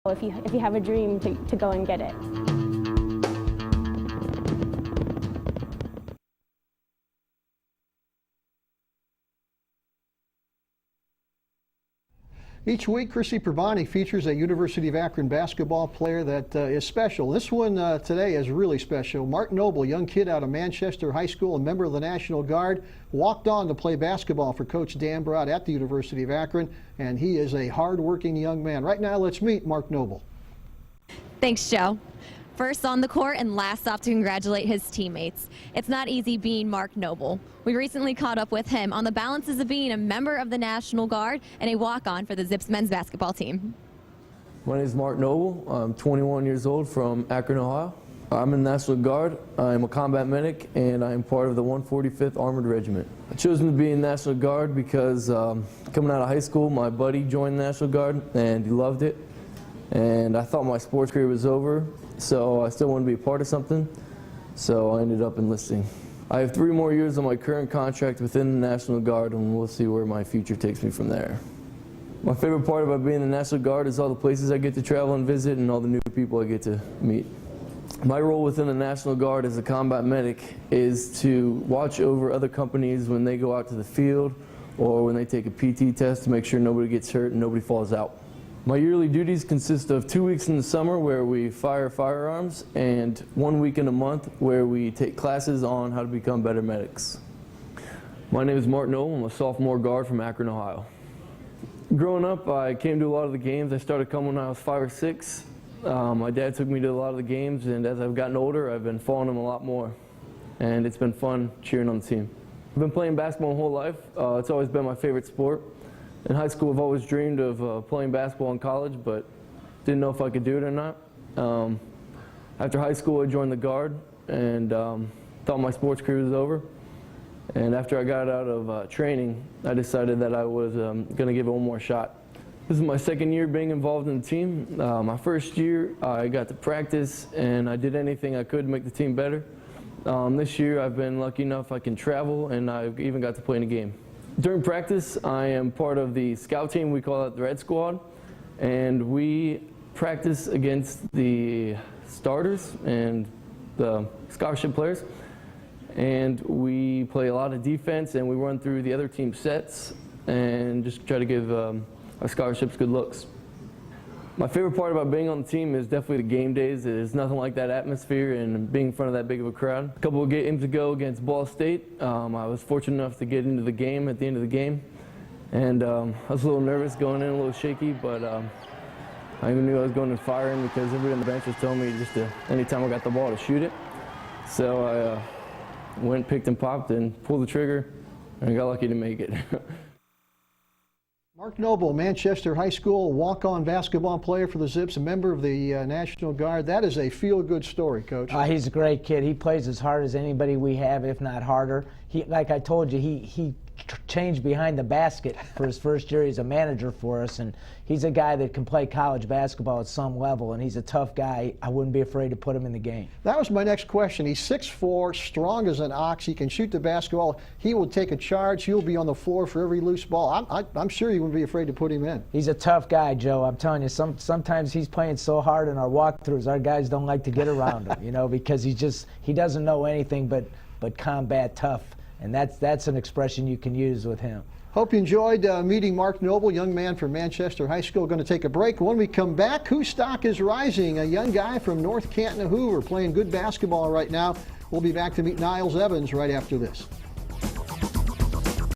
if you have a dream to go and get it. Each week, Chrissy Pravani features a University of Akron basketball player that is special. This one today is really special. Mark Noble, young kid out of Manchester High School, a member of the National Guard, walked on to play basketball for Coach Dan Broad at the University of Akron, and he is a hard-working young man. Right now, let's meet Mark Noble. Thanks, Joe. First on the court and last off to congratulate his teammates. It's not easy being Mark Noble. We recently caught up with him on the balances of being a member of the National Guard and a walk-on for the Zips men's basketball team. My name is Mark Noble. I'm 21 years old from Akron, Ohio. I'm in the National Guard. I'm a combat medic and I'm part of the 145th Armored Regiment. I chose to be in the National Guard because coming out of high school, my buddy joined the National Guard and he loved it. And I thought my sports career was over, so I still wanted to be a part of something, so I ended up enlisting. I have 3 more years on my current contract within the National Guard, and we'll see where my future takes me from there. My favorite part about being in the National Guard is all the places I get to travel and visit and all the new people I get to meet. My role within the National Guard as a combat medic is to watch over other companies when they go out to the field or when they take a PT test to make sure nobody gets hurt and nobody falls out. My yearly duties consist of 2 weeks in the summer where we fire firearms and 1 week in a month where we take classes on how to become better medics. My name is Mark Noble. I'm a sophomore guard from Akron, Ohio. Growing up, I came to a lot of the games. I started coming when I was 5 or 6. My dad took me to a lot of the games, and as I've gotten older, I've been following them a lot more. And it's been fun cheering on the team. I've been playing basketball my whole life. It's always been my favorite sport. In high school, I've always dreamed of playing basketball in college, but didn't know if I could do it or not. After high school, I joined the Guard and thought my sports career was over. And after I got out of training, I decided that I was going to give it one more shot. This is my 2nd year being involved in the team. My 1st year, I got to practice, and I did anything I could to make the team better. This year, I've been lucky enough I can travel, and I've even got to play in a game. During practice, I am part of the scout team. We call it the Red Squad, and we practice against the starters and the scholarship players, and we play a lot of defense, and we run through the other team's sets and just try to give our scholarships good looks. My favorite part about being on the team is definitely the game days. There's nothing like that atmosphere and being in front of that big of a crowd. A couple of games ago against Ball State, I was fortunate enough to get into the game at the end of the game. And I was a little nervous going in, a little shaky, but I even knew I was going in firing because everybody on the bench was telling me just to, anytime I got the ball, to shoot it. So I went, picked and popped and pulled the trigger, and I got lucky to make it. Mark Noble, Manchester High School walk-on basketball player for the Zips, a member of the National Guard. That is a feel-good story, Coach. He's a great kid. He plays as hard as anybody we have, if not harder. Like I told you, he changed behind the basket for his 1st year. He's a manager for us, and he's a guy that can play college basketball at some level, and he's a tough guy. I wouldn't be afraid to put him in the game. That was my next question. He's 6'4", strong as an ox. He can shoot the basketball. He will take a charge. He'll be on the floor for every loose ball. I'm sure you wouldn't be afraid to put him in. He's a tough guy, Joe. I'm telling you, sometimes he's playing so hard in our walkthroughs, our guys don't like to get around him, you know, because he doesn't know anything but combat tough. And that's an expression you can use with him. Hope you enjoyed meeting Mark Noble, young man from Manchester High School. Going to take a break. When we come back, whose stock is rising? A young guy from North Canton, Hoover, playing good basketball right now. We'll be back to meet Niles Evans right after this.